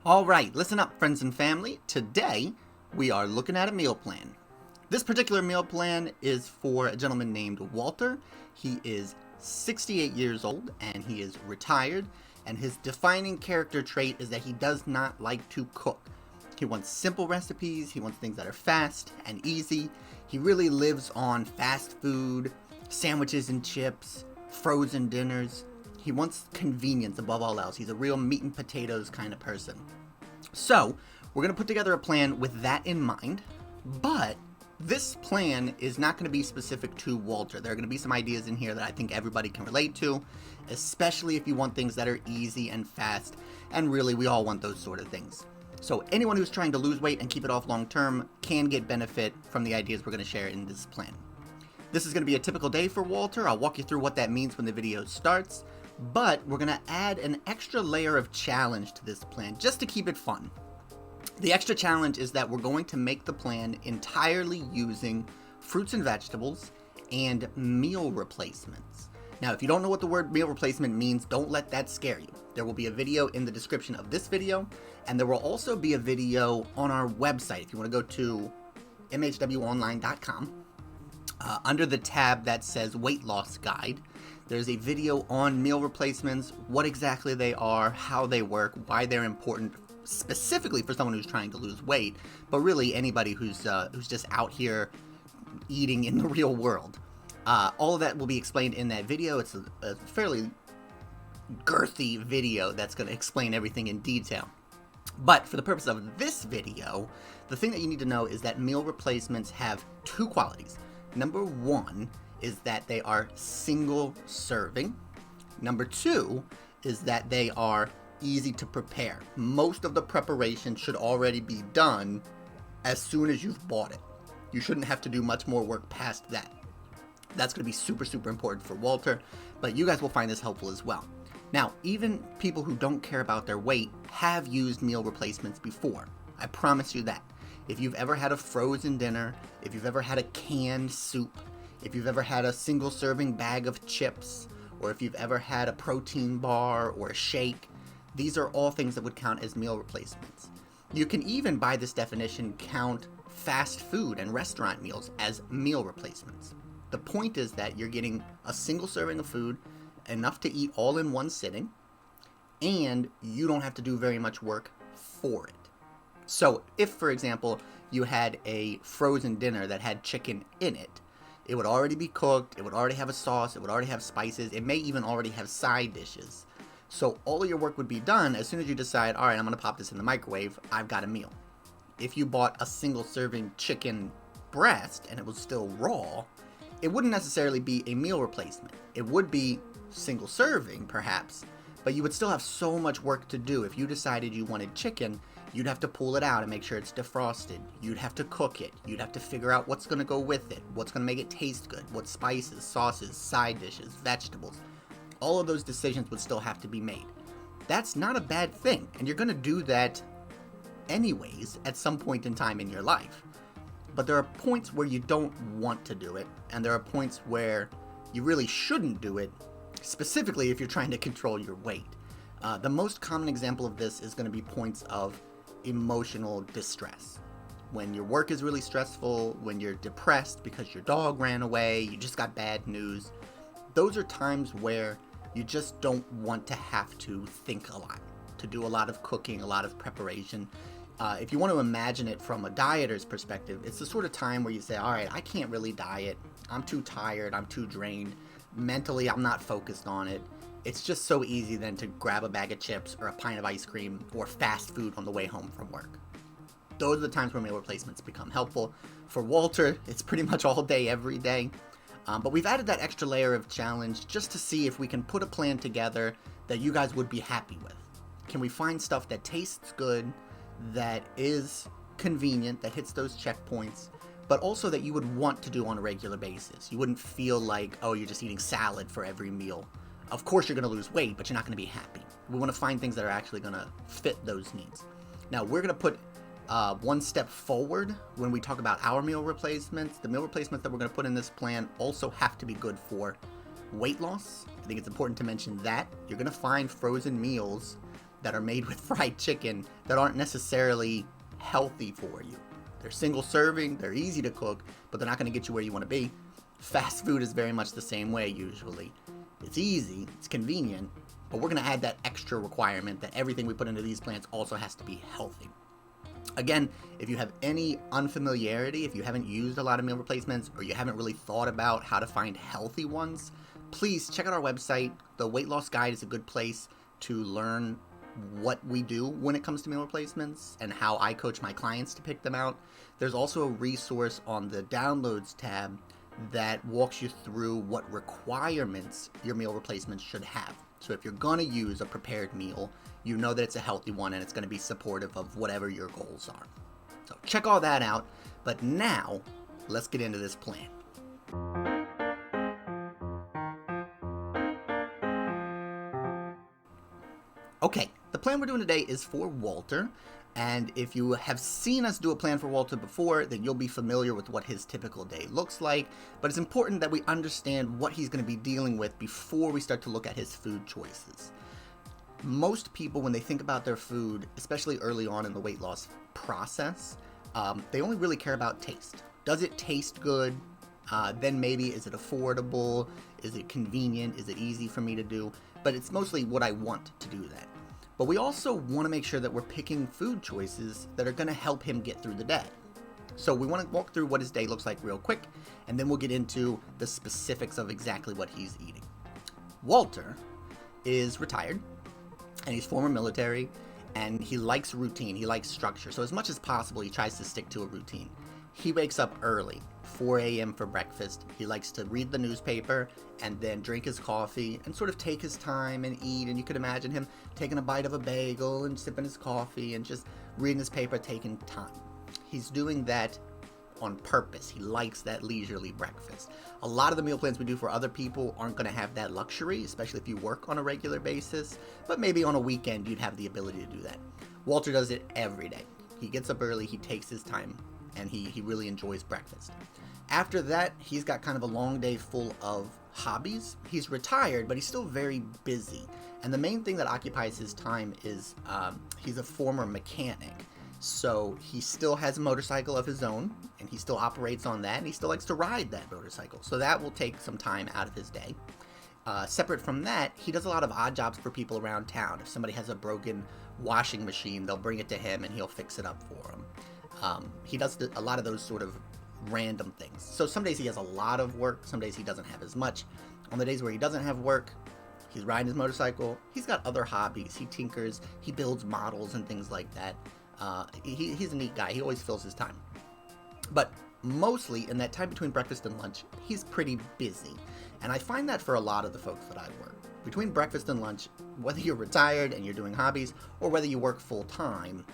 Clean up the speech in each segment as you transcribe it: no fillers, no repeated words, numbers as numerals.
All right, listen up, friends and family. Today, we are looking at a meal plan. This particular meal plan is for a gentleman named Walter. He is 68 years old and he is retired, and his defining character trait is that he does not like to cook. He wants simple recipes, he wants things that are fast and easy. He really lives on fast food, sandwiches and chips, frozen dinners. He wants convenience above all else. He's a real meat and potatoes kind of person. So, we're going to put together a plan with that in mind, but this plan is not going to be specific to Walter. There are going to be some ideas in here that I think everybody can relate to, especially if you want things that are easy and fast, and really we all want those sort of things. So anyone who's trying to lose weight and keep it off long term can get benefit from the ideas we're going to share in this plan. This is going to be a typical day for Walter. I'll walk you through what that means when the video starts, but we're going to add an extra layer of challenge to this plan just to keep it fun. The extra challenge is that we're going to make the plan entirely using fruits and vegetables and meal replacements. Now, if you don't know what the word meal replacement means, don't let that scare you. There will be a video in the description of this video, and there will also be a video on our website. If you want to go to mhwonline.com, under the tab that says weight loss guide, there's a video on meal replacements, what exactly they are, how they work, why they're important, specifically for someone who's trying to lose weight, but really anybody who's just out here eating in the real world. All of that will be explained in that video. It's a fairly girthy video that's going to explain everything in detail. But for the purpose of this video, the thing that you need to know is that meal replacements have two qualities. Number one is that they are single serving. Number two is that they are easy to prepare. Most of the preparation should already be done as soon as you've bought it. You shouldn't have to do much more work past that. That's going to be super, super important for Walter, but you guys will find this helpful as well. Now, even people who don't care about their weight have used meal replacements before. I promise you that. If you've ever had a frozen dinner, if you've ever had a canned soup, if you've ever had a single serving bag of chips, or if you've ever had a protein bar or a shake, these are all things that would count as meal replacements. You can even, by this definition, count fast food and restaurant meals as meal replacements. The point is that you're getting a single serving of food, enough to eat all in one sitting, and you don't have to do very much work for it. So if, for example, you had a frozen dinner that had chicken in it, it would already be cooked, it would already have a sauce, it would already have spices, it may even already have side dishes. So all of your work would be done as soon as you decide, all right, I'm going to pop this in the microwave, I've got a meal. If you bought a single serving chicken breast and it was still raw, it wouldn't necessarily be a meal replacement. It would be single serving, perhaps, but you would still have so much work to do. If you decided you wanted chicken, you'd have to pull it out and make sure it's defrosted. You'd have to cook it. You'd have to figure out what's going to go with it, what's going to make it taste good, what spices, sauces, side dishes, vegetables. All of those decisions would still have to be made. That's not a bad thing, and you're going to do that anyways at some point in time in your life. But there are points where you don't want to do it, and there are points where you really shouldn't do it, specifically if you're trying to control your weight. The most common example of this is going to be points of emotional distress. When your work is really stressful, when you're depressed because your dog ran away, you just got bad news. Those are times where you just don't want to have to think a lot, to do a lot of cooking, a lot of preparation. If you want to imagine it from a dieter's perspective, it's the sort of time where you say, all right, I can't really diet. I'm too tired. I'm too drained. Mentally, I'm not focused on it. It's just so easy then to grab a bag of chips or a pint of ice cream or fast food on the way home from work. Those are the times where meal replacements become helpful. For Walter, it's pretty much all day, every day. But we've added that extra layer of challenge just to see if we can put a plan together that you guys would be happy with. Can we find stuff that tastes good, that is convenient, that hits those checkpoints, but also that you would want to do on a regular basis? You wouldn't feel like, oh, you're just eating salad for every meal. Of course you're going to lose weight, but you're not going to be happy. We want to find things that are actually going to fit those needs. Now, we're going to put one step forward when we talk about our meal replacements. The meal replacements that we're going to put in this plan also have to be good for weight loss. I think it's important to mention that. You're going to find frozen meals that are made with fried chicken that aren't necessarily healthy for you. They're single serving, they're easy to cook, but they're not going to get you where you want to be. Fast food is very much the same way usually. It's easy, it's convenient, but we're going to add that extra requirement that everything we put into these plans also has to be healthy. Again, if you have any unfamiliarity, if you haven't used a lot of meal replacements, or you haven't really thought about how to find healthy ones, please check out our website. The Weight Loss Guide is a good place to learn what we do when it comes to meal replacements and how I coach my clients to pick them out. There's also a resource on the Downloads tab that walks you through what requirements your meal replacements should have. So if you're going to use a prepared meal, you know that it's a healthy one and it's going to be supportive of whatever your goals are. So check all that out. But now, let's get into this plan. Okay, the plan we're doing today is for Walter, and if you have seen us do a plan for Walter before, then you'll be familiar with what his typical day looks like, but it's important that we understand what he's going to be dealing with before we start to look at his food choices. Most people, when they think about their food, especially early on in the weight loss process, they only really care about taste. Does it taste good? Then maybe, is it affordable? Is it convenient? Is it easy for me to do? But it's mostly what I want to do that. But we also want to make sure that we're picking food choices that are going to help him get through the day. So we want to walk through what his day looks like real quick, and then we'll get into the specifics of exactly what he's eating. Walter is retired, and he's former military, and he likes routine, he likes structure. So as much as possible, he tries to stick to a routine. He wakes up early, 4 a.m. for breakfast. He likes to read the newspaper and then drink his coffee and sort of take his time and eat. And you could imagine him taking a bite of a bagel and sipping his coffee and just reading his paper, taking time. He's doing that on purpose. He likes that leisurely breakfast. A lot of the meal plans we do for other people aren't going to have that luxury, especially if you work on a regular basis, but maybe on a weekend you'd have the ability to do that. Walter does it every day. He gets up early, he takes his time, and he really enjoys breakfast. After that, he's got kind of a long day full of hobbies. He's retired, but he's still very busy. And the main thing that occupies his time is he's a former mechanic. So he still has a motorcycle of his own, and he still operates on that, and he still likes to ride that motorcycle. So that will take some time out of his day. Separate from that, he does a lot of odd jobs for people around town. If somebody has a broken washing machine, they'll bring it to him, and he'll fix it up for them. He does a lot of those sort of random things. So some days he has a lot of work, some days he doesn't have as much. On the days where he doesn't have work, he's riding his motorcycle. He's got other hobbies. He tinkers, he builds models and things like that. He's a neat guy. He always fills his time. But mostly in that time between breakfast and lunch, he's pretty busy. And I find that for a lot of the folks that I work. Between breakfast and lunch, whether you're retired and you're doing hobbies, or whether you work full time,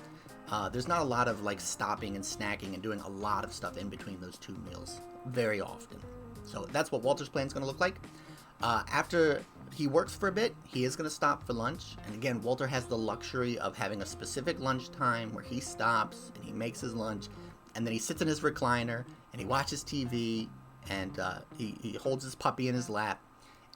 there's not a lot of like stopping and snacking and doing a lot of stuff in between those two meals very often. So that's what Walter's plan is going to look like. After he works for a bit, he is going to stop for lunch. And again, Walter has the luxury of having a specific lunch time where he stops and he makes his lunch, and then he sits in his recliner and he watches TV, and he holds his puppy in his lap,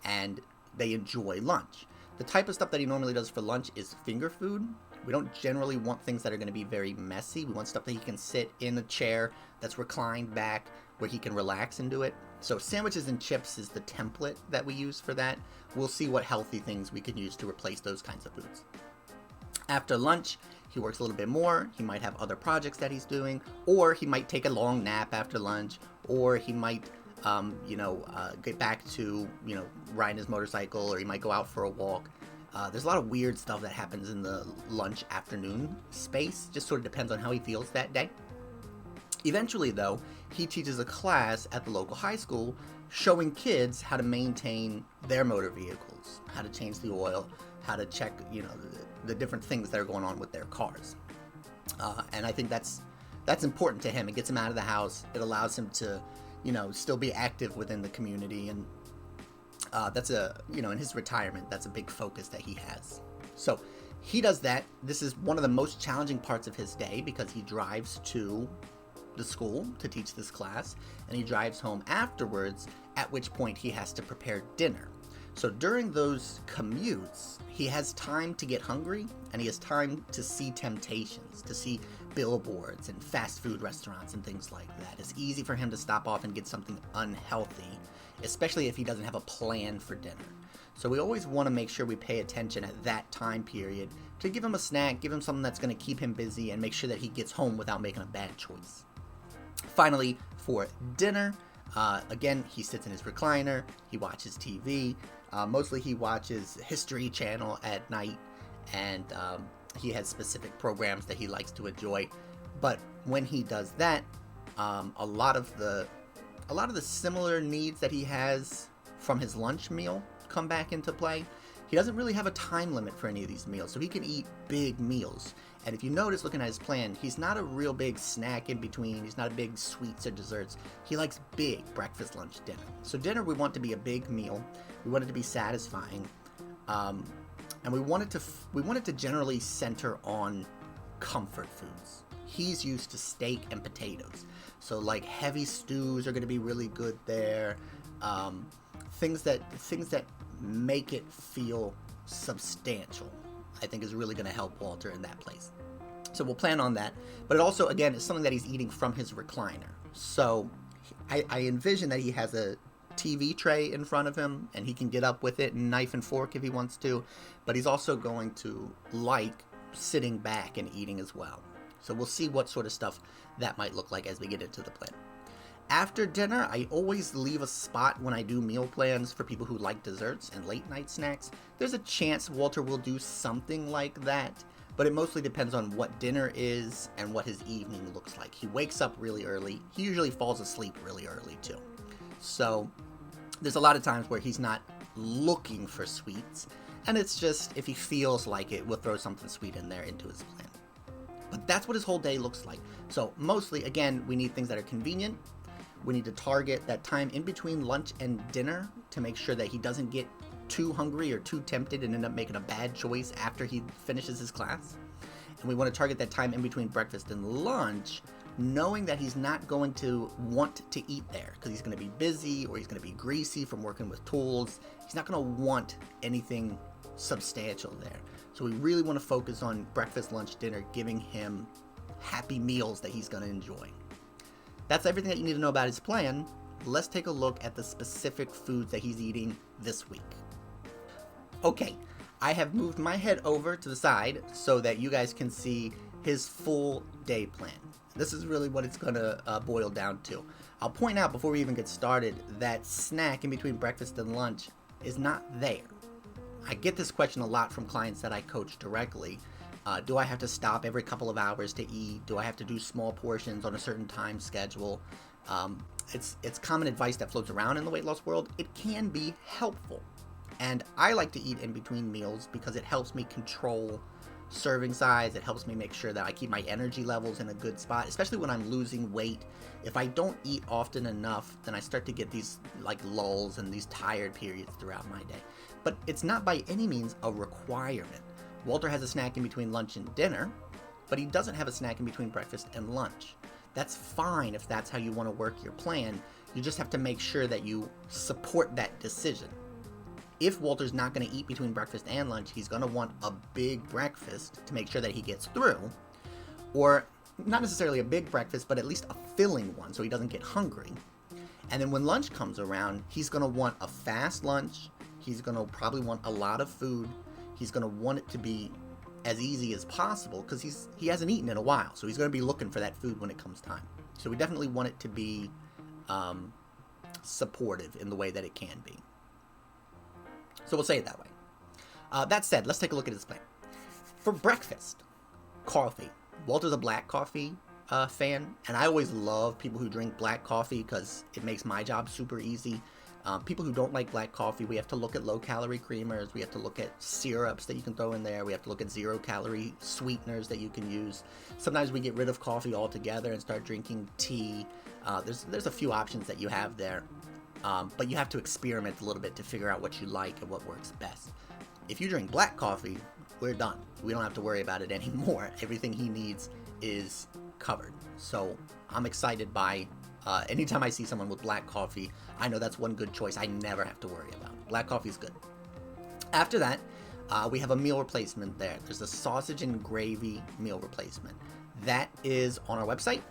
and they enjoy lunch. The type of stuff that he normally does for lunch is finger food. We don't generally want things that are going to be very messy. We want stuff that he can sit in a chair that's reclined back where he can relax and do it. So sandwiches and chips is the template that we use for that. We'll see what healthy things we can use to replace those kinds of foods. After lunch, he works a little bit more. He might have other projects that he's doing, or he might take a long nap after lunch, or he might get back to, riding his motorcycle, or he might go out for a walk. There's a lot of weird stuff that happens in the lunch afternoon space. Just sort of depends on how he feels that day. Eventually, though, he teaches a class at the local high school showing kids how to maintain their motor vehicles, how to change the oil, how to check, the different things that are going on with their cars. And I think that's important to him. It gets him out of the house. It allows him to, still be active within the community. And that's in his retirement, that's a big focus that he has. So he does that. This is one of the most challenging parts of his day because he drives to the school to teach this class, and he drives home afterwards, at which point he has to prepare dinner. So during those commutes, he has time to get hungry, and he has time to see temptations, to see billboards and fast food restaurants and things like that. It's easy for him to stop off and get something unhealthy, especially if he doesn't have a plan for dinner. So we always want to make sure we pay attention at that time period to give him a snack, give him something that's going to keep him busy, and make sure that he gets home without making a bad choice. Finally, for dinner, again, he sits in his recliner, he watches TV. Mostly he watches History Channel at night, and he has specific programs that he likes to enjoy. But when he does that, a lot of the similar needs that he has from his lunch meal come back into play. He doesn't really have a time limit for any of these meals, so he can eat big meals. And if you notice, looking at his plan, he's not a real big snack in between. He's not a big sweets or desserts. He likes big breakfast, lunch, dinner. So dinner, we want to be a big meal. We want it to be satisfying, and we want it to generally center on comfort foods. He's used to steak and potatoes, so like heavy stews are going to be really good there. Things that make it feel substantial, I think, is really going to help Walter in that place. So we'll plan on that. But it also, again, is something that he's eating from his recliner. So I envision that he has a TV tray in front of him, and he can get up with it and knife and fork if he wants to. But he's also going to like sitting back and eating as well. So we'll see what sort of stuff that might look like as we get into the plan. After dinner, I always leave a spot when I do meal plans for people who like desserts and late night snacks. There's a chance Walter will do something like that, but it mostly depends on what dinner is and what his evening looks like. He wakes up really early. He usually falls asleep really early too. So there's a lot of times where he's not looking for sweets, and it's just, if he feels like it, we'll throw something sweet in there into his plan. But that's what his whole day looks like. So mostly, again, we need things that are convenient. We need to target that time in between lunch and dinner to make sure that he doesn't get too hungry or too tempted and end up making a bad choice after he finishes his class. And we want to target that time in between breakfast and lunch, knowing that he's not going to want to eat there because he's going to be busy or he's going to be greasy from working with tools. He's not going to want anything substantial there. So we really want to focus on breakfast, lunch, dinner, giving him happy meals that he's going to enjoy. That's everything that you need to know about his plan. Let's take a look at the specific foods that he's eating this week. Okay, I have moved my head over to the side so that you guys can see his full day plan. This is really what it's going to boil down to. I'll point out before we even get started that snack in between breakfast and lunch is not there. I get this question a lot from clients that I coach directly. Do I have to stop every couple of hours to eat? Do I have to do small portions on a certain time schedule? It's common advice that floats around in the weight loss world. It can be helpful. And I like to eat in between meals because it helps me control serving size. It helps me make sure that I keep my energy levels in a good spot, especially when I'm losing weight. If I don't eat often enough, then I start to get these like lulls and these tired periods throughout my day. But it's not by any means a requirement. Walter has a snack in between lunch and dinner, but he doesn't have a snack in between breakfast and lunch. That's fine if that's how you want to work your plan. You just have to make sure that you support that decision. If Walter's not going to eat between breakfast and lunch, he's going to want a big breakfast to make sure that he gets through. Or not necessarily a big breakfast, but at least a filling one so he doesn't get hungry. And then when lunch comes around, he's going to want a fast lunch. He's going to probably want a lot of food. He's going to want it to be as easy as possible because he hasn't eaten in a while. So he's going to be looking for that food when it comes time. So we definitely want it to be supportive in the way that it can be. So we'll say it that way. That said, let's take a look at his plan. For breakfast, coffee. Walter's a black coffee fan, and I always love people who drink black coffee because it makes my job super easy. People who don't like black coffee, we have to look at low-calorie creamers. We have to look at syrups that you can throw in there. We have to look at zero-calorie sweeteners that you can use. Sometimes we get rid of coffee altogether and start drinking tea. There's a few options that you have there, but you have to experiment a little bit to figure out what you like and what works best. If you drink black coffee, we're done. We don't have to worry about it anymore. Everything he needs is covered. So I'm excited by Anytime I see someone with black coffee, I know that's one good choice I never have to worry about. Black coffee is good. After that, we have a meal replacement there. There's a sausage and gravy meal replacement. That is on our website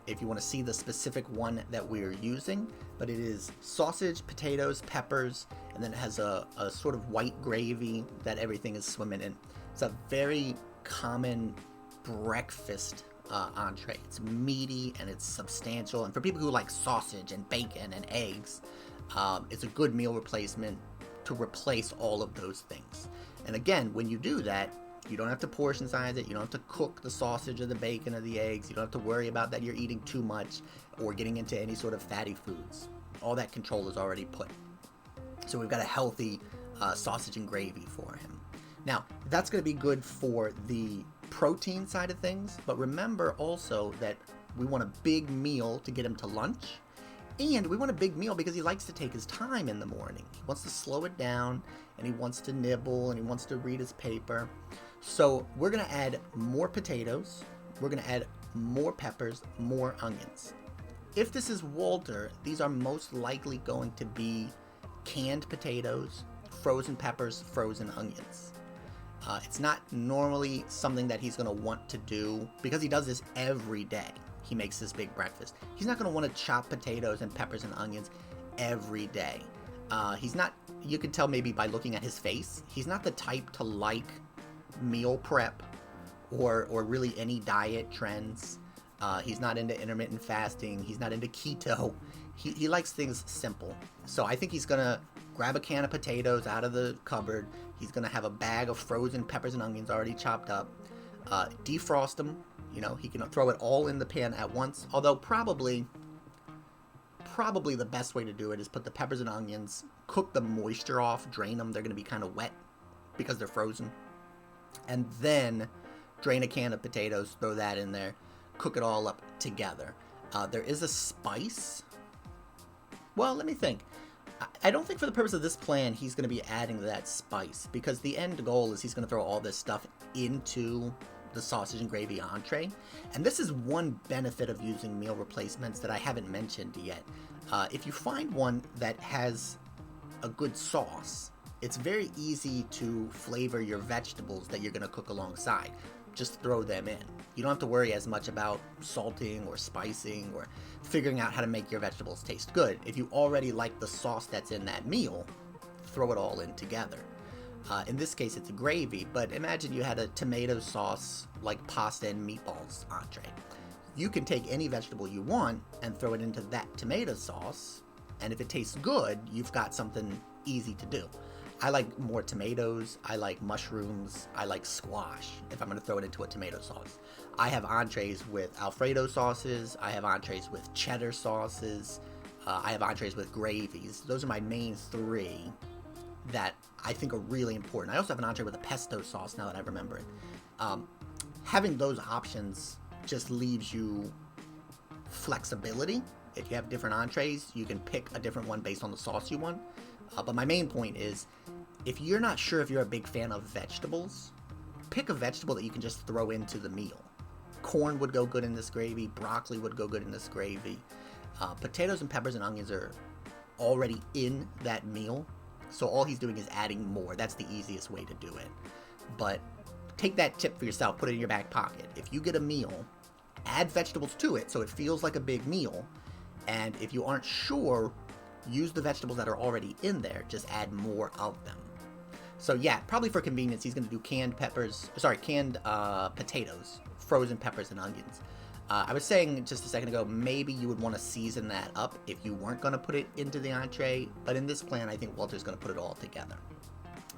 if you want to see the specific one that we're using, but it is sausage, potatoes, peppers, and then it has a sort of white gravy that everything is swimming in. It's a very common breakfast entree. It's meaty and it's substantial, and for people who like sausage and bacon and eggs, it's a good meal replacement to replace all of those things. And again, when you do that, you don't have to portion size it, you don't have to cook the sausage or the bacon or the eggs, you don't have to worry about that you're eating too much or getting into any sort of fatty foods. All that control is already put. So we've got a healthy sausage and gravy for him. Now, that's going to be good for the protein side of things, but remember also that we want a big meal to get him to lunch, and we want a big meal because he likes to take his time in the morning. He wants to slow it down, and he wants to nibble, and he wants to read his paper. So we're going to add more potatoes, we're going to add more peppers, more onions. If this is Walter, these are most likely going to be canned potatoes, frozen peppers, frozen onions. It's not normally something that he's going to want to do because he does this every day. He makes this big breakfast. He's not going to want to chop potatoes and peppers and onions every day. He's not, you can tell maybe by looking at his face, he's not the type to like meal prep or really any diet trends. He's not into intermittent fasting. He's not into keto. He likes things simple. So I think he's going to grab a can of potatoes out of the cupboard. He's going to have a bag of frozen peppers and onions already chopped up. Defrost them. You know, he can throw it all in the pan at once. Although probably the best way to do it is put the peppers and onions, cook the moisture off, drain them. They're going to be kind of wet because they're frozen. And then drain a can of potatoes, throw that in there, cook it all up together. There is a spice. Well, let me think. I don't think for the purpose of this plan he's going to be adding that spice, because the end goal is he's going to throw all this stuff into the sausage and gravy entree. And this is one benefit of using meal replacements that I haven't mentioned yet. If you find one that has a good sauce, it's very easy to flavor your vegetables that you're going to cook alongside. Just throw them in. You don't have to worry as much about salting or spicing or figuring out how to make your vegetables taste good. If you already like the sauce that's in that meal, throw it all in together. In this case, it's a gravy, but imagine you had a tomato sauce like pasta and meatballs entree. You can take any vegetable you want and throw it into that tomato sauce, and if it tastes good, you've got something easy to do. I like more tomatoes, I like mushrooms, I like squash if I'm going to throw it into a tomato sauce. I have entrees with Alfredo sauces, I have entrees with cheddar sauces, I have entrees with gravies. Those are my main three that I think are really important. I also have an entree with a pesto sauce now that I remember it. Having those options just leaves you flexibility. If you have different entrees, you can pick a different one based on the sauce you want. But my main point is, if you're not sure if you're a big fan of vegetables, pick a vegetable that you can just throw into the meal. Corn would go good in this gravy. Broccoli would go good in this gravy. Potatoes and peppers and onions are already in that meal, so all he's doing is adding more. That's the easiest way to do it. But take that tip for yourself. Put it in your back pocket. If you get a meal, add vegetables to it so it feels like a big meal. And if you aren't sure, use the vegetables that are already in there. Just add more of them. So yeah, probably for convenience, he's going to do canned potatoes, frozen peppers and onions. I was saying just a second ago, maybe you would want to season that up if you weren't going to put it into the entree, but in this plan, I think Walter's going to put it all together.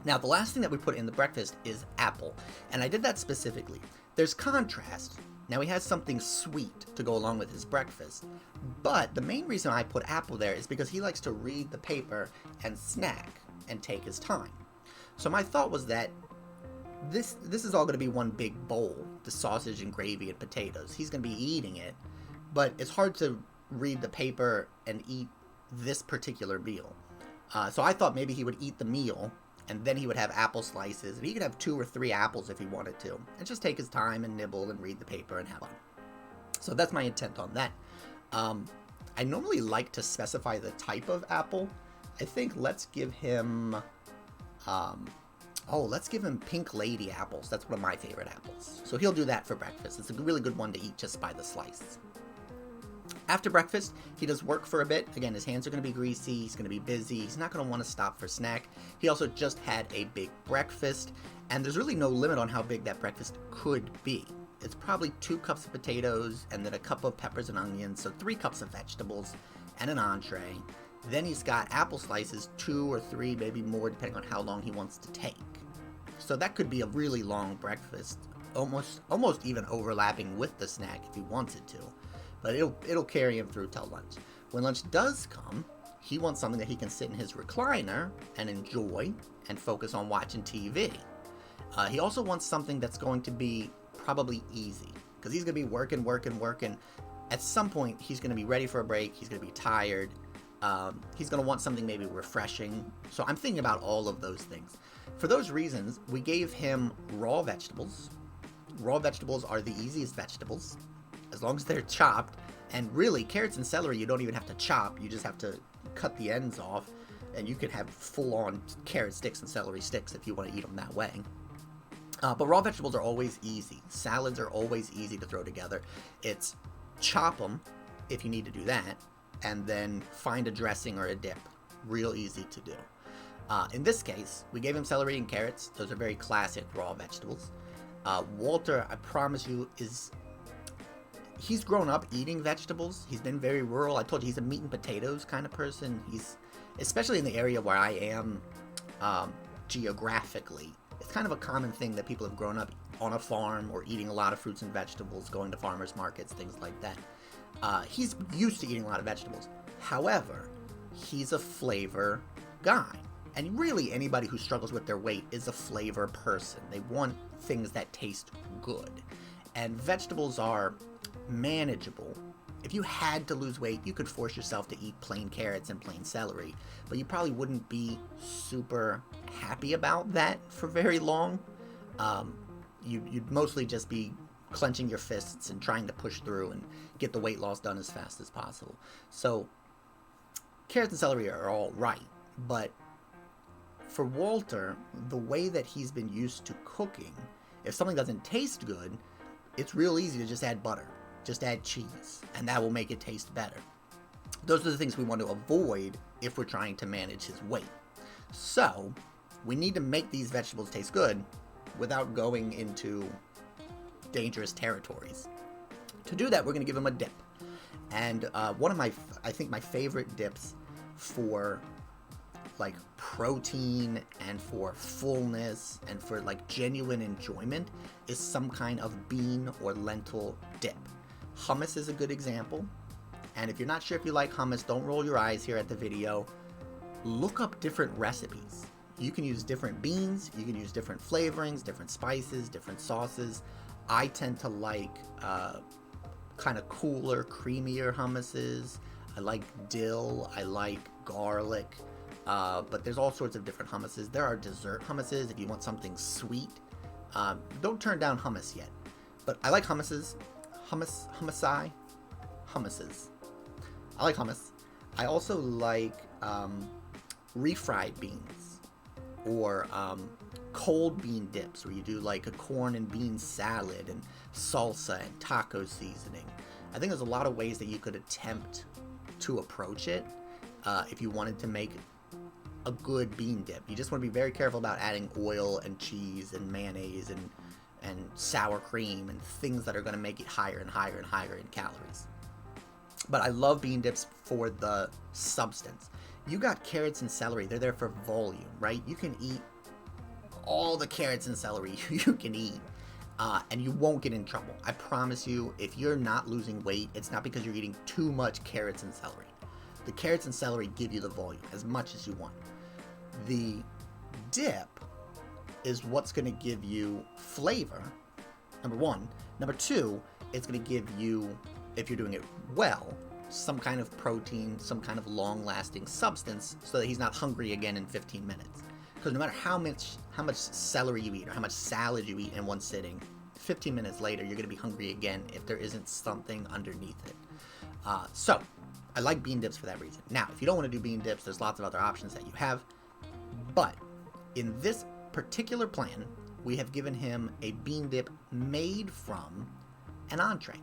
Now, the last thing that we put in the breakfast is apple, and I did that specifically. There's contrast. Now, he has something sweet to go along with his breakfast, but the main reason I put apple there is because he likes to read the paper and snack and take his time. So my thought was that this is all going to be one big bowl, the sausage and gravy and potatoes. He's going to be eating it, but it's hard to read the paper and eat this particular meal. So I thought maybe he would eat the meal, and then he would have apple slices, and he could have 2 or 3 apples if he wanted to, and just take his time and nibble and read the paper and have fun. So that's my intent on that. I normally like to specify the type of apple. I think let's give him, let's give him Pink Lady apples. That's one of my favorite apples. So he'll do that for breakfast. It's a really good one to eat just by the slice. After breakfast, he does work for a bit. Again, his hands are going to be greasy. He's going to be busy. He's not going to want to stop for snack. He also just had a big breakfast, and there's really no limit on how big that breakfast could be. It's probably 2 cups of potatoes and then a cup of peppers and onions, so 3 cups of vegetables and an entree. Then he's got apple slices, 2 or 3, maybe more, depending on how long he wants to take. So that could be a really long breakfast, almost even overlapping with the snack if he wanted to. But it'll carry him through till lunch. When lunch does come, he wants something that he can sit in his recliner and enjoy and focus on watching TV. He also wants something that's going to be probably easy, because he's going to be working. At some point, he's going to be ready for a break. He's going to be tired. He's going to want something maybe refreshing. So I'm thinking about all of those things. For those reasons, we gave him raw vegetables. Raw vegetables are the easiest vegetables, as long as they're chopped. And really, carrots and celery, you don't even have to chop. You just have to cut the ends off, and you can have full-on carrot sticks and celery sticks if you want to eat them that way. But raw vegetables are always easy. Salads are always easy to throw together. It's chop them if you need to do that, and then find a dressing or a dip. Real easy to do. In this case, we gave him celery and carrots. Those are very classic raw vegetables. Walter, I promise you, he's grown up eating vegetables. He's been very rural. I told you he's a meat and potatoes kind of person. He's, especially in the area where I am geographically, it's kind of a common thing that people have grown up on a farm or eating a lot of fruits and vegetables, going to farmers markets, things like that. He's used to eating a lot of vegetables. However, he's a flavor guy. And really, anybody who struggles with their weight is a flavor person. They want things that taste good. And vegetables are manageable. If you had to lose weight, you could force yourself to eat plain carrots and plain celery, but you probably wouldn't be super happy about that for very long. You'd mostly just be clenching your fists and trying to push through and get the weight loss done as fast as possible. So carrots and celery are all right, but for Walter, the way that he's been used to cooking, if something doesn't taste good, it's real easy to just add butter. Just add cheese, and that will make it taste better. Those are the things we want to avoid if we're trying to manage his weight. So, we need to make these vegetables taste good without going into dangerous territories. To do that, we're going to give him a dip. And one of my favorite dips for like protein and for fullness and for like genuine enjoyment is some kind of bean or lentil dip. Hummus is a good example. And if you're not sure if you like hummus, don't roll your eyes here at the video. Look up different recipes. You can use different beans, you can use different flavorings, different spices, different sauces. I tend to like kind of cooler, creamier hummuses. I like dill, I like garlic. But there's all sorts of different hummuses. There are dessert hummuses if you want something sweet. Don't turn down hummus yet. But I like hummuses. Hummuses. I like hummus. I also like refried beans or cold bean dips where you do like a corn and bean salad and salsa and taco seasoning. I think there's a lot of ways that you could attempt to approach it if you wanted to make a good bean dip. You just want to be very careful about adding oil and cheese and mayonnaise and sour cream and things that are going to make it higher and higher and higher in calories. But I love bean dips for the substance. You got carrots and celery. They're there for volume, right? You can eat all the carrots and celery you can eat, and you won't get in trouble. I promise you, if you're not losing weight, it's not because you're eating too much carrots and celery. The carrots and celery give you the volume as much as you want. The dip is what's going to give you flavor, number one. Number two, it's going to give you, if you're doing it well, some kind of protein, some kind of long-lasting substance so that he's not hungry again in 15 minutes. Because no matter how much celery you eat or how much salad you eat in one sitting, 15 minutes later you're going to be hungry again if there isn't something underneath it. So, I like bean dips for that reason. Now, if you don't want to do bean dips, there's lots of other options that you have. But in this particular plan, we have given him a bean dip made from an entree.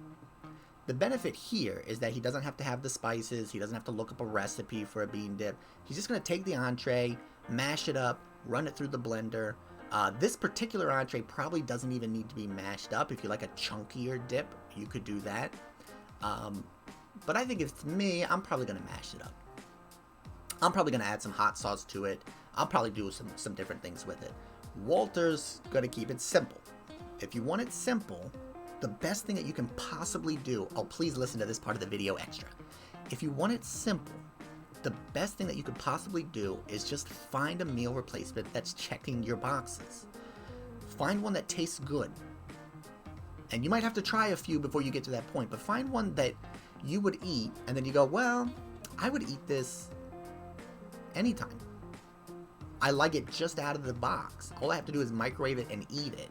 The benefit here is that he doesn't have to have the spices. He doesn't have to look up a recipe for a bean dip. He's just going to take the entree, mash it up, run it through the blender. This particular entree probably doesn't even need to be mashed up. If you like a chunkier dip, you could do that. But I think if it's me, I'm probably going to mash it up. I'm probably going to add some hot sauce to it. I'll probably do some different things with it. Walter's going to keep it simple. If you want it simple, the best thing that you can possibly do, oh, please listen to this part of the video extra. If you want it simple, the best thing that you could possibly do is just find a meal replacement that's checking your boxes. Find one that tastes good. And you might have to try a few before you get to that point, but find one that you would eat, and then you go, well, I would eat this anytime. I like it just out of the box. All I have to do is microwave it and eat it.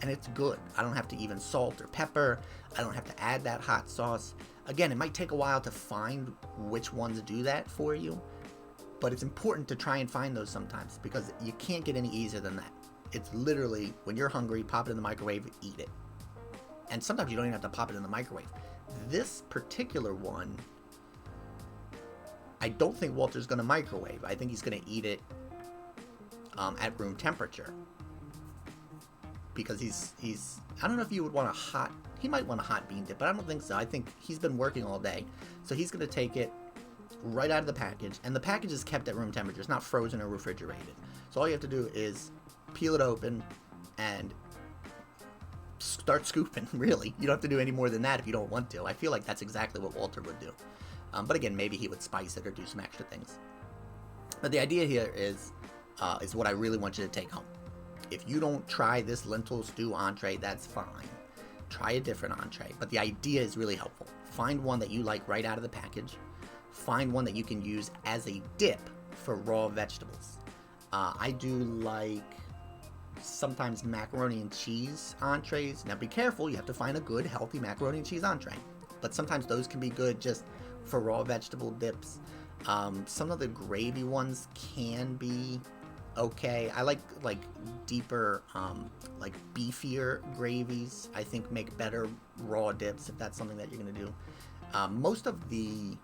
And it's good. I don't have to even salt or pepper. I don't have to add that hot sauce. Again, it might take a while to find which ones do that for you, but it's important to try and find those sometimes because you can't get any easier than that. It's literally, when you're hungry, pop it in the microwave, eat it. And sometimes you don't even have to pop it in the microwave. This particular one, I don't think Walter's going to microwave. I think he's going to eat it at room temperature. Because he's I don't know if you would want a hot, he might want a hot bean dip, but I don't think so. I think he's been working all day. So he's going to take it right out of the package. And the package is kept at room temperature. It's not frozen or refrigerated. So all you have to do is peel it open and start scooping, really. You don't have to do any more than that if you don't want to. I feel like that's exactly what Walter would do. But again, maybe he would spice it or do some extra things. But the idea here is what I really want you to take home. If you don't try this lentil stew entree, that's fine. Try a different entree. But the idea is really helpful. Find one that you like right out of the package. Find one that you can use as a dip for raw vegetables. I do like sometimes macaroni and cheese entrees. Now be careful, you have to find a good, healthy macaroni and cheese entree. But sometimes those can be good just for raw vegetable dips. Some of the gravy ones can be okay. I like deeper, like beefier gravies. I think make better raw dips if that's something that you're gonna do. Most of the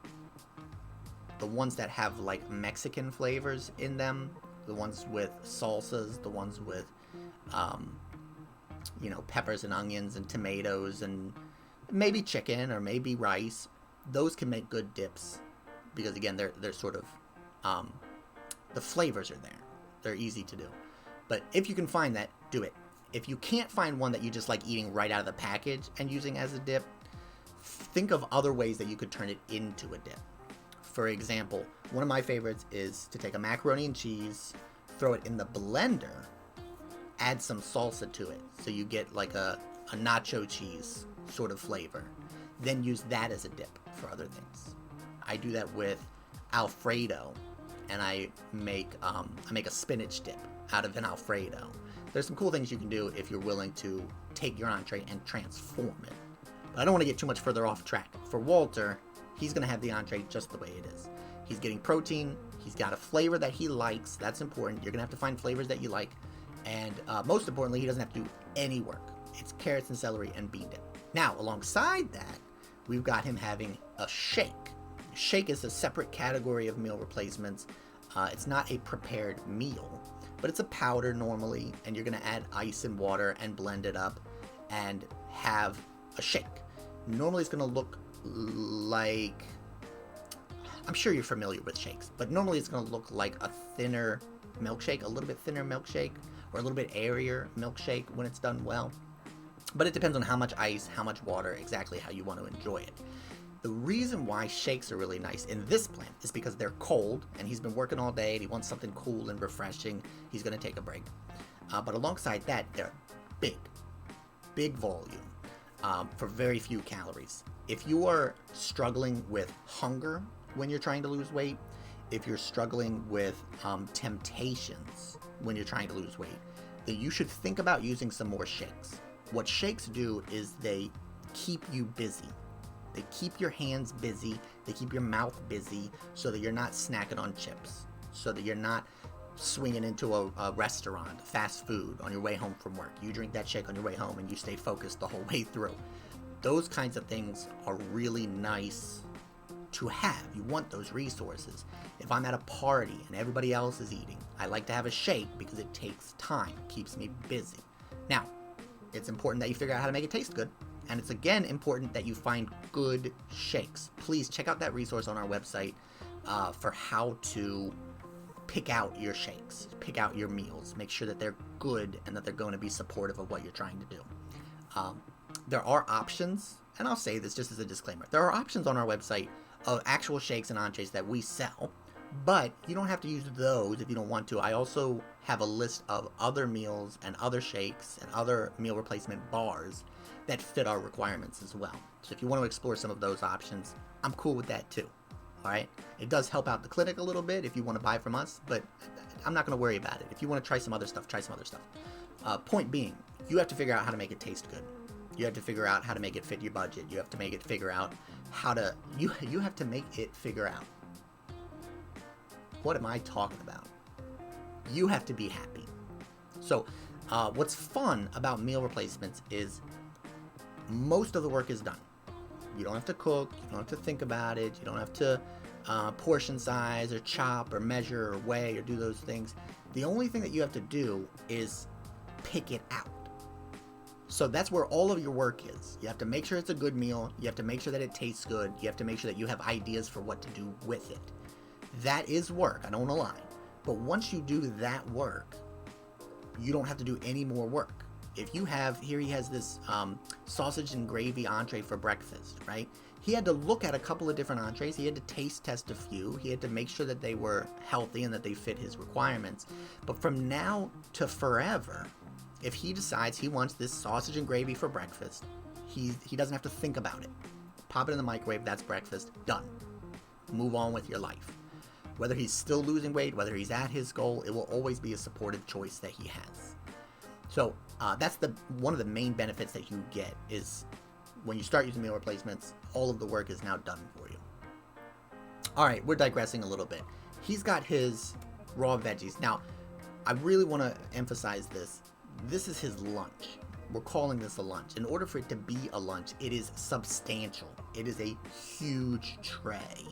ones that have like Mexican flavors in them, the ones with salsas, the ones with peppers and onions and tomatoes and maybe chicken or maybe rice, those can make good dips because again they're sort of the flavors are there. They're easy to do. But if you can find that, do it. If you can't find one that you just like eating right out of the package and using as a dip, think of other ways that you could turn it into a dip. For example, one of my favorites is to take a macaroni and cheese, throw it in the blender, add some salsa to it. So you get like a nacho cheese sort of flavor. Then use that as a dip for other things. I do that with Alfredo. And I make a spinach dip out of an Alfredo. There's some cool things you can do if you're willing to take your entree and transform it. But I don't want to get too much further off track. For Walter, he's going to have the entree just the way it is. He's getting protein. He's got a flavor that he likes. That's important. You're going to have to find flavors that you like. And most importantly, he doesn't have to do any work. It's carrots and celery and bean dip. Now, alongside that, we've got him having a shake. Shake is a separate category of meal replacements. It's not a prepared meal, but it's a powder normally, and you're going to add ice and water and blend it up and have a shake. Normally it's going to look like, I'm sure you're familiar with shakes, but normally it's going to look like a thinner milkshake, a little bit thinner milkshake, or a little bit airier milkshake when it's done well. But it depends on how much ice, how much water, exactly how you want to enjoy it. The reason why shakes are really nice in this plan is because they're cold, and he's been working all day, and he wants something cool and refreshing. He's going to take a break. But alongside that, they're big volume for very few calories. If you are struggling with hunger when you're trying to lose weight, if you're struggling with temptations when you're trying to lose weight, then you should think about using some more shakes. What shakes do is they keep you busy. They keep your hands busy, they keep your mouth busy, so that you're not snacking on chips, so that you're not swinging into a restaurant, fast food, on your way home from work. You drink that shake on your way home and you stay focused the whole way through. Those kinds of things are really nice to have. You want those resources. If I'm at a party and everybody else is eating, I like to have a shake because it takes time, keeps me busy. Now, it's important that you figure out how to make it taste good. And it's again important that you find good shakes. Please check out that resource on our website for how to pick out your shakes, pick out your meals, make sure that they're good and that they're going to be supportive of what you're trying to do. There are options, and I'll say this just as a disclaimer, there are options on our website of actual shakes and entrees that we sell, but you don't have to use those if you don't want to. I also have a list of other meals and other shakes and other meal replacement bars that fit our requirements as well. So if you want to explore some of those options, I'm cool with that too. All right, it does help out the clinic a little bit if you want to buy from us, but I'm not going to worry about it. If you want to try some other stuff, try some other stuff. Point being, you have to figure out how to make it taste good. You have to figure out how to make it fit your budget. You have to make it figure out how to, you have to make it figure out. What am I talking about? You have to be happy. So what's fun about meal replacements is most of the work is done. You don't have to cook, you don't have to think about it, you don't have to portion size or chop or measure or weigh or do those things. The only thing that you have to do is pick it out. So that's where all of your work is. You have to make sure it's a good meal, you have to make sure that it tastes good, you have to make sure that you have ideas for what to do with it. That is work, I don't want to lie. But once you do that work, you don't have to do any more work. If you have, here he has this sausage and gravy entree for breakfast, right? He had to look at a couple of different entrees. He had to taste test a few. He had to make sure that they were healthy and that they fit his requirements. But from now to forever, if he decides he wants this sausage and gravy for breakfast, he doesn't have to think about it. Pop it in the microwave, that's breakfast, done. Move on with your life. Whether he's still losing weight, whether he's at his goal, it will always be a supportive choice that he has. So that's one of the main benefits that you get is when you start using meal replacements, all of the work is now done for you. All right, we're digressing a little bit. He's got his raw veggies. Now, I really want to emphasize this. This is his lunch. We're calling this a lunch. In order for it to be a lunch, it is substantial. It is a huge tray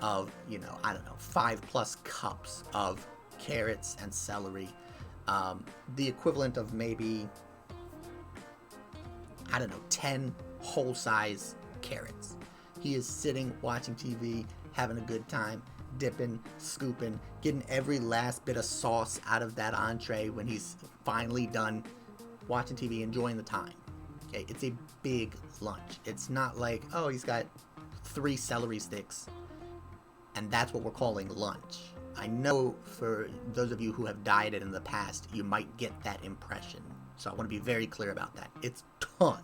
of, 5+ cups of carrots and celery. The equivalent of maybe, 10 whole-size carrots. He is sitting, watching TV, having a good time, dipping, scooping, getting every last bit of sauce out of that entree when he's finally done watching TV, enjoying the time. Okay, it's a big lunch. It's not like, oh, he's got 3 celery sticks, and that's what we're calling lunch. I know for those of you who have dieted in the past, you might get that impression. So I want to be very clear about that. It's ton.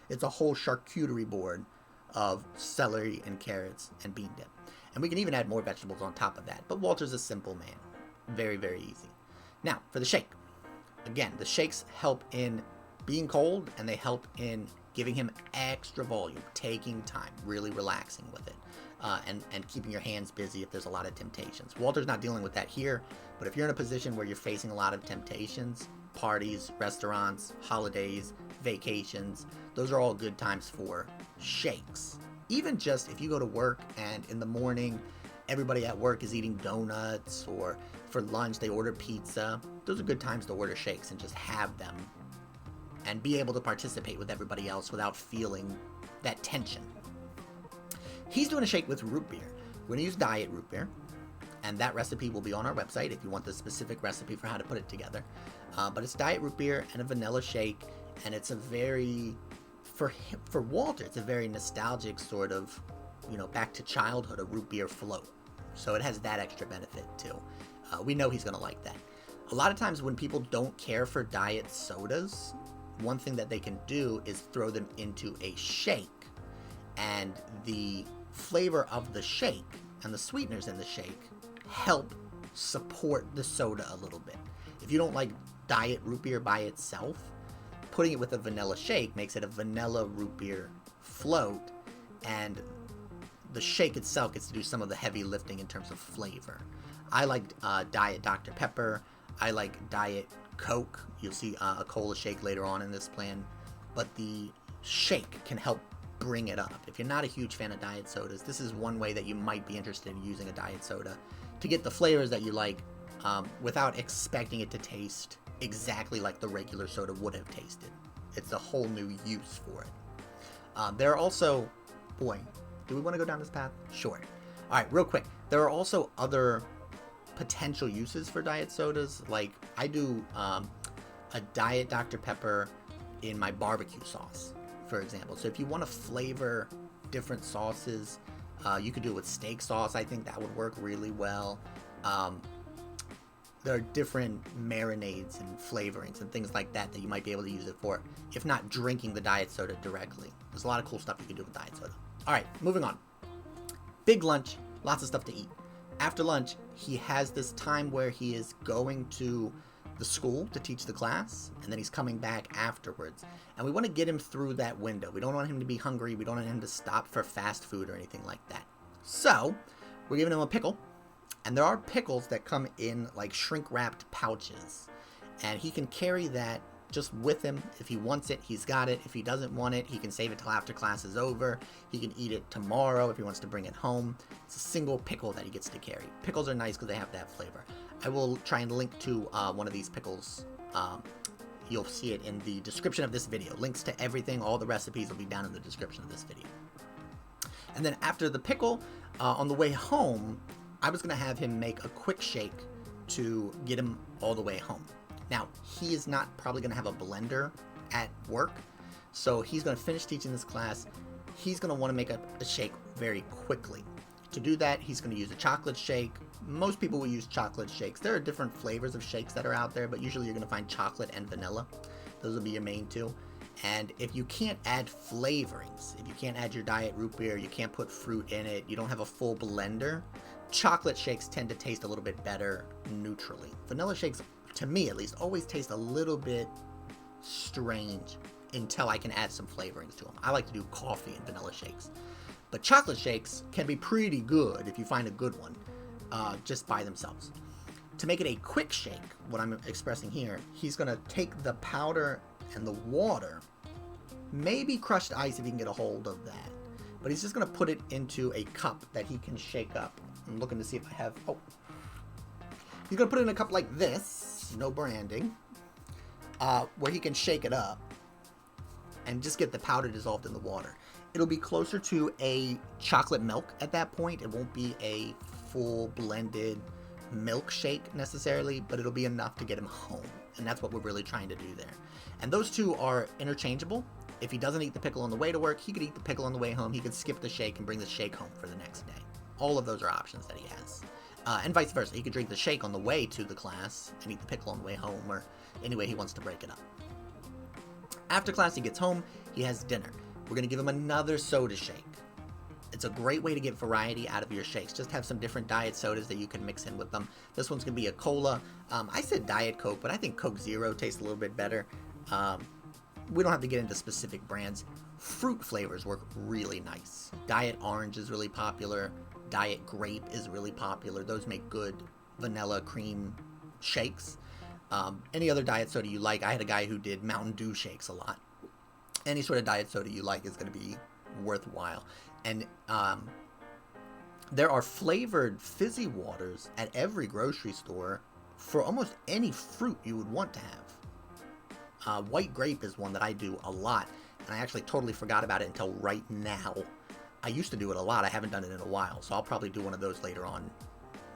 It's a whole charcuterie board of celery and carrots and bean dip. And we can even add more vegetables on top of that. But Walter's a simple man. Very, very easy. Now, for the shake. Again, the shakes help in being cold, and they help in giving him extra volume, taking time, really relaxing with it, and keeping your hands busy if there's a lot of temptations. Walter's not dealing with that here, but if you're in a position where you're facing a lot of temptations, parties, restaurants, holidays, vacations, those are all good times for shakes. Even just if you go to work and in the morning everybody at work is eating donuts, or for lunch they order pizza, those are good times to order shakes and just have them and be able to participate with everybody else without feeling that tension. He's doing a shake with root beer. We're going to use diet root beer, and that recipe will be on our website if you want the specific recipe for how to put it together. But it's diet root beer and a vanilla shake, and it's a very, for Walter, it's a very nostalgic sort of, back to childhood, a root beer float. So it has that extra benefit too. We know he's going to like that. A lot of times when people don't care for diet sodas, one thing that they can do is throw them into a shake, and the flavor of the shake and the sweeteners in the shake help support the soda a little bit. If you don't like diet root beer by itself, putting it with a vanilla shake makes it a vanilla root beer float, and the shake itself gets to do some of the heavy lifting in terms of flavor. I like Diet Dr. Pepper. I like Diet Coke. You'll see a cola shake later on in this plan. But the shake can help bring it up. If you're not a huge fan of diet sodas, this is one way that you might be interested in using a diet soda to get the flavors that you like without expecting it to taste exactly like the regular soda would have tasted. It's a whole new use for it. There are also, boy, do we want to go down this path? Sure. All right, real quick. There are also other potential uses for diet sodas. Like I do a Diet Dr. Pepper in my barbecue sauce, for example. So if you want to flavor different sauces, you could do it with steak sauce. I think that would work really well. There are different marinades and flavorings and things like that that you might be able to use it for, if not drinking the diet soda directly. There's a lot of cool stuff you can do with diet soda. All right, moving on. Big lunch, lots of stuff to eat. After lunch, he has this time where he is going to the school to teach the class, and then he's coming back afterwards. And we want to get him through that window. We don't want him to be hungry. We don't want him to stop for fast food or anything like that. So we're giving him a pickle. And there are pickles that come in like shrink-wrapped pouches. And he can carry that just with him. If he wants it, he's got it. If he doesn't want it, he can save it till after class is over. He can eat it tomorrow if he wants to bring it home. It's a single pickle that he gets to carry. Pickles are nice because they have that flavor. I will try and link to one of these pickles. You'll see it in the description of this video. Links to everything, all the recipes will be down in the description of this video. And then after the pickle, on the way home, I was going to have him make a quick shake to get him all the way home. Now, he is not probably going to have a blender at work, so he's going to finish teaching this class. He's going to want to make a shake very quickly. To do that, he's going to use a chocolate shake. Most people will use chocolate shakes. There are different flavors of shakes that are out there, but usually you're going to find chocolate and vanilla. Those will be your main two. And if you can't add flavorings, if you can't add your diet root beer, you can't put fruit in it, you don't have a full blender, chocolate shakes tend to taste a little bit better neutrally. Vanilla shakes, to me at least, always taste a little bit strange until I can add some flavorings to them. I like to do coffee and vanilla shakes. But chocolate shakes can be pretty good if you find a good one, just by themselves. To make it a quick shake, what I'm expressing here, he's going to take the powder and the water, maybe crushed ice if he can get a hold of that, but he's just going to put it into a cup that he can shake up. I'm looking to see if I have, he's going to put it in a cup like this, no branding, where he can shake it up and just get the powder dissolved in the water. It'll be closer to a chocolate milk at that point. It won't be a full blended milkshake necessarily, but it'll be enough to get him home. And that's what we're really trying to do there. And those two are interchangeable. If he doesn't eat the pickle on the way to work, he could eat the pickle on the way home. He could skip the shake and bring the shake home for the next day. All of those are options that he has. And vice versa. He could drink the shake on the way to the class and eat the pickle on the way home, or any way he wants to break it up. After class, he gets home. He has dinner. We're going to give him another soda shake. It's a great way to get variety out of your shakes. Just have some different diet sodas that you can mix in with them. This one's going to be a cola. I said Diet Coke, but I think Coke Zero tastes a little bit better. We don't have to get into specific brands. Fruit flavors work really nice. Diet Orange is really popular. Diet Grape is really popular. Those make good vanilla cream shakes. Any other diet soda you like. I had a guy who did Mountain Dew shakes a lot. Any sort of diet soda you like is going to be worthwhile. And there are flavored fizzy waters at every grocery store for almost any fruit you would want to have. White grape is one that I do a lot, and I actually totally forgot about it until right now. I used to do it a lot. I haven't done it in a while, so I'll probably do one of those later on.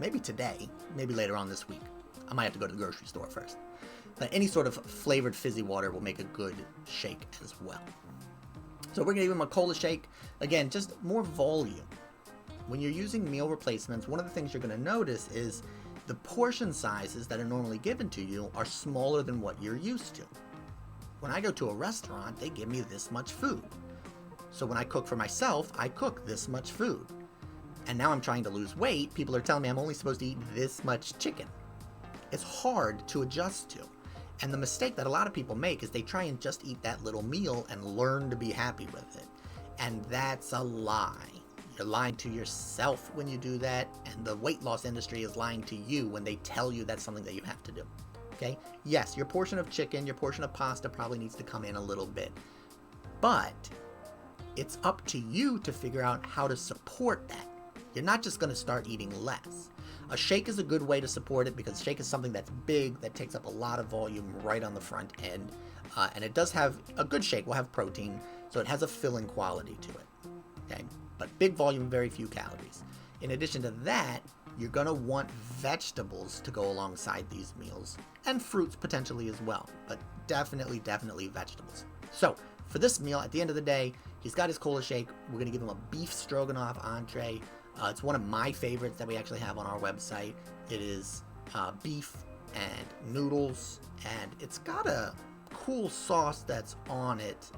Maybe today, maybe later on this week. I might have to go to the grocery store first. But any sort of flavored fizzy water will make a good shake as well. So we're going to give him a cola shake. Again, just more volume. When you're using meal replacements, one of the things you're going to notice is the portion sizes that are normally given to you are smaller than what you're used to. When I go to a restaurant, they give me this much food. So when I cook for myself, I cook this much food. And now I'm trying to lose weight. People are telling me I'm only supposed to eat this much chicken. It's hard to adjust to. And the mistake that a lot of people make is they try and just eat that little meal and learn to be happy with it. And that's a lie. You're lying to yourself when you do that, and the weight loss industry is lying to you when they tell you that's something that you have to do. Okay? Yes, your portion of chicken, your portion of pasta probably needs to come in a little bit. But it's up to you to figure out how to support that. You're not just going to start eating less. A shake is a good way to support it because shake is something that's big, that takes up a lot of volume right on the front end. And it does have, a good shake will have protein, so it has a filling quality to it. Okay? But big volume, very few calories. In addition to that, you're going to want vegetables to go alongside these meals, and fruits potentially as well, but definitely vegetables. So for this meal, at the end of the day, he's got his cola shake. We're going to give him a beef stroganoff entree. It's one of my favorites that we actually have on our website. It is beef and noodles, and it's got a cool sauce that's on it.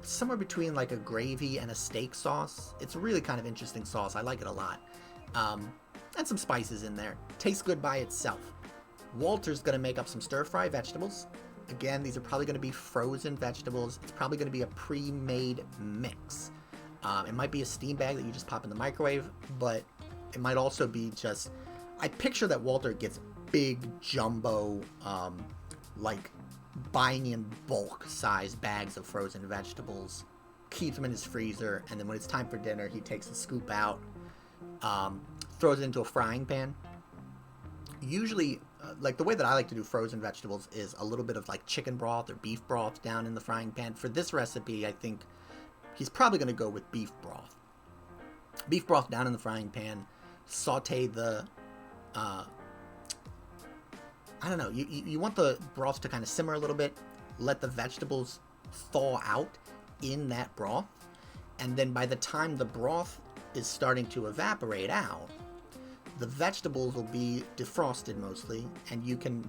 Somewhere between like a gravy and a steak sauce. It's a really kind of interesting sauce. I like it a lot. And some spices in there. Tastes good by itself. Walter's going to make up some stir-fry vegetables. Again, these are probably going to be frozen vegetables. It's probably going to be a pre-made mix. It might be a steam bag that you just pop in the microwave, but it might also be just... I picture that Walter gets big, jumbo, like buying in bulk size bags of frozen vegetables, keeps them in his freezer, and then when it's time for dinner, he takes the scoop out, throws it into a frying pan. Usually, like the way that I like to do frozen vegetables is a little bit of like chicken broth or beef broth down in the frying pan. For this recipe, I think he's probably going to go with beef broth. Beef broth down in the frying pan, saute the, I don't know, you want the broth to kind of simmer a little bit, let the vegetables thaw out in that broth, and then by the time the broth is starting to evaporate out, the vegetables will be defrosted mostly, and you can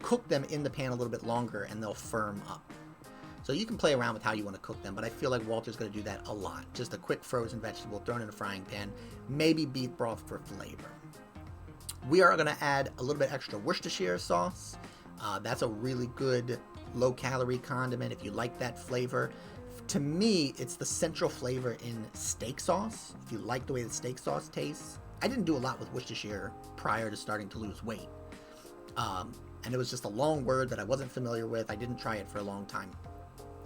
cook them in the pan a little bit longer and they'll firm up. So you can play around with how you want to cook them, but I feel like Walter's going to do that a lot. Just a quick frozen vegetable thrown in a frying pan, maybe beef broth for flavor. We are going to add a little bit extra Worcestershire sauce. That's a really good low-calorie condiment if you like that flavor. To me, it's the central flavor in steak sauce. If you like the way the steak sauce tastes. I didn't do a lot with Worcestershire prior to starting to lose weight. And it was just a long word that I wasn't familiar with. I didn't try it for a long time.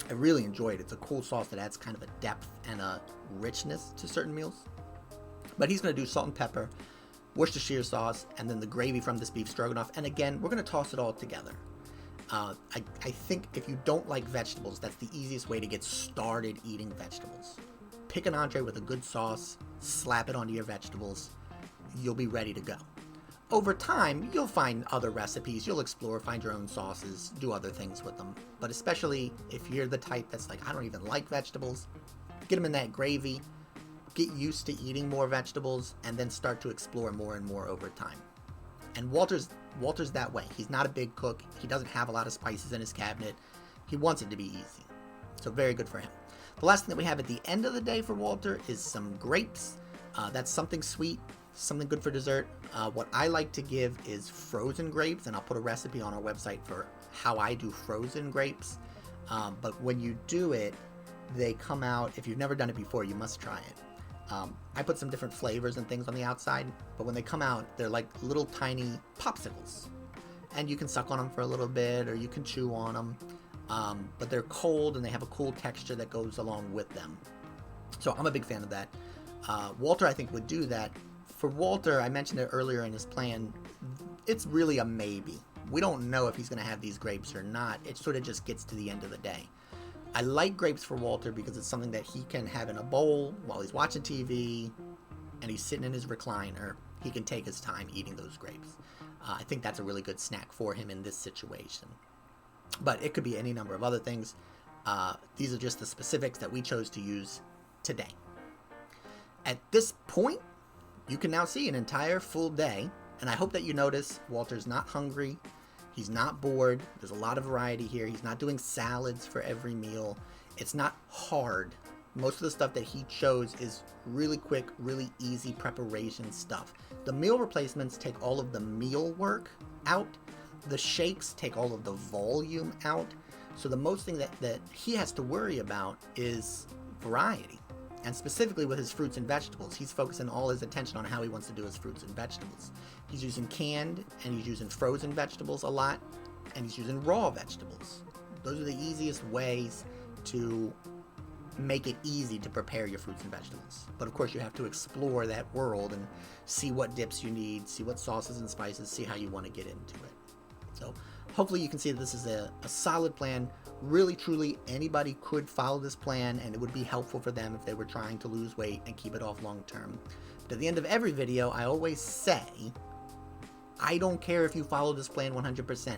I really enjoyed it. It's a cool sauce that adds kind of a depth and a richness to certain meals. But he's going to do salt and pepper, Worcestershire sauce, and then the gravy from this beef stroganoff. And again, we're going to toss it all together. I think if you don't like vegetables, that's the easiest way to get started eating vegetables. Pick an entree with a good sauce, slap it onto your vegetables, you'll be ready to go. Over time, you'll find other recipes, you'll explore, find your own sauces, do other things with them. But especially if you're the type that's like, I don't even like vegetables, get them in that gravy, get used to eating more vegetables, and then start to explore more and more over time. And Walter's that way. He's not a big cook. He doesn't have a lot of spices in his cabinet. He wants it to be easy. So very good for him. The last thing that we have at the end of the day for Walter is some grapes. That's something sweet, something good for dessert. What I like to give is frozen grapes, and I'll put a recipe on our website for how I do frozen grapes. But when you do it, they come out, if you've never done it before, you must try it. I put some different flavors and things on the outside, but when they come out, they're like little tiny popsicles. And you can suck on them for a little bit, or you can chew on them. But they're cold, and they have a cool texture that goes along with them. So I'm a big fan of that. Walter, I think, would do that. For Walter, I mentioned it earlier in his plan, it's really a maybe. We don't know if he's going to have these grapes or not. It sort of just gets to the end of the day. I like grapes for Walter because it's something that he can have in a bowl while he's watching TV and he's sitting in his recliner. He can take his time eating those grapes. I think that's a really good snack for him in this situation. But it could be any number of other things. These are just the specifics that we chose to use today. At this point, you can now see an entire full day, and I hope that you notice Walter's not hungry. He's not bored. There's a lot of variety here. He's not doing salads for every meal. It's not hard. Most of the stuff that he chose is really quick, really easy preparation stuff. The meal replacements take all of the meal work out. The shakes take all of the volume out. So the most thing that he has to worry about is variety. And specifically with his fruits and vegetables, he's focusing all his attention on how he wants to do his fruits and vegetables. He's using canned and he's using frozen vegetables a lot, and he's using raw vegetables. Those are the easiest ways to make it easy to prepare your fruits and vegetables. But of course you have to explore that world and see what dips you need, see what sauces and spices, see how you want to get into it. So hopefully you can see that this is a solid plan. Really, truly, anybody could follow this plan and it would be helpful for them if they were trying to lose weight and keep it off long term. But at the end of every video, I always say, I don't care if you follow this plan 100%.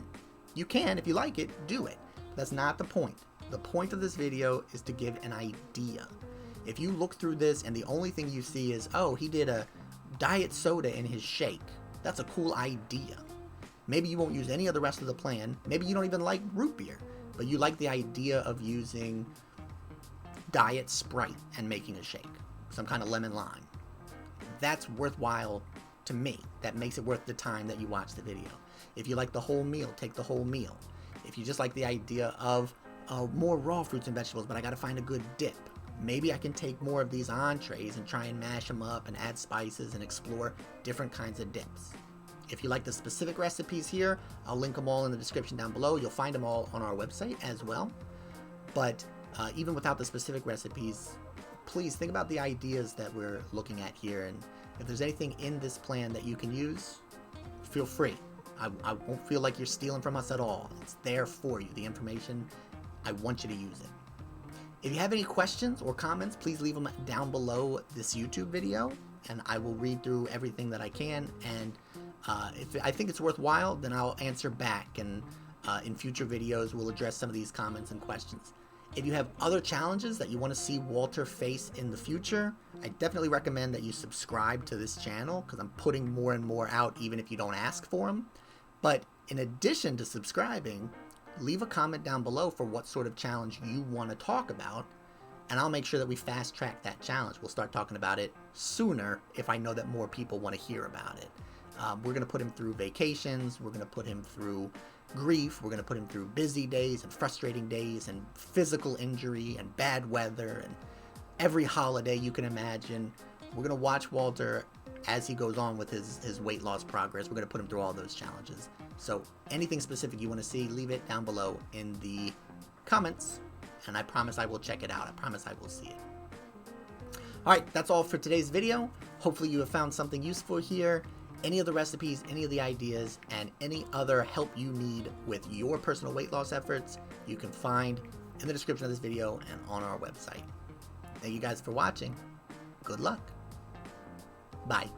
You can, if you like it, do it. That's not the point. The point of this video is to give an idea. If you look through this and the only thing you see is, oh, he did a diet soda in his shake, that's a cool idea. Maybe you won't use any of the rest of the plan. Maybe you don't even like root beer, but you like the idea of using diet Sprite and making a shake, some kind of lemon lime. That's worthwhile to me. That makes it worth the time that you watch the video. If you like the whole meal, take the whole meal. If you just like the idea of more raw fruits and vegetables, but I gotta find a good dip, maybe I can take more of these entrees and try and mash them up and add spices and explore different kinds of dips. If you like the specific recipes here, I'll link them all in the description down below. You'll find them all on our website as well. But even without the specific recipes, please think about the ideas that we're looking at here. And if there's anything in this plan that you can use, feel free. I won't feel like you're stealing from us at all. It's there for you. The information, I want you to use it. If you have any questions or comments, please leave them down below this YouTube video, and I will read through everything that I can. And if I think it's worthwhile, then I'll answer back, and in future videos we'll address some of these comments and questions. If you have other challenges that you want to see Walter face in the future, I definitely recommend that you subscribe to this channel, because I'm putting more and more out even if you don't ask for them. But in addition to subscribing, leave a comment down below for what sort of challenge you want to talk about, and I'll make sure that we fast track that challenge. We'll start talking about it sooner if I know that more people want to hear about it. We're going to put him through vacations, we're going to put him through grief, we're going to put him through busy days and frustrating days and physical injury and bad weather and every holiday you can imagine. We're going to watch Walter as he goes on with his weight loss progress. We're going to put him through all those challenges. So anything specific you want to see, leave it down below in the comments, and I promise I will check it out. I promise I will see it. Alright, that's all for today's video. Hopefully you have found something useful here. Any of the recipes, any of the ideas, and any other help you need with your personal weight loss efforts, you can find in the description of this video and on our website. Thank you guys for watching. Good luck. Bye.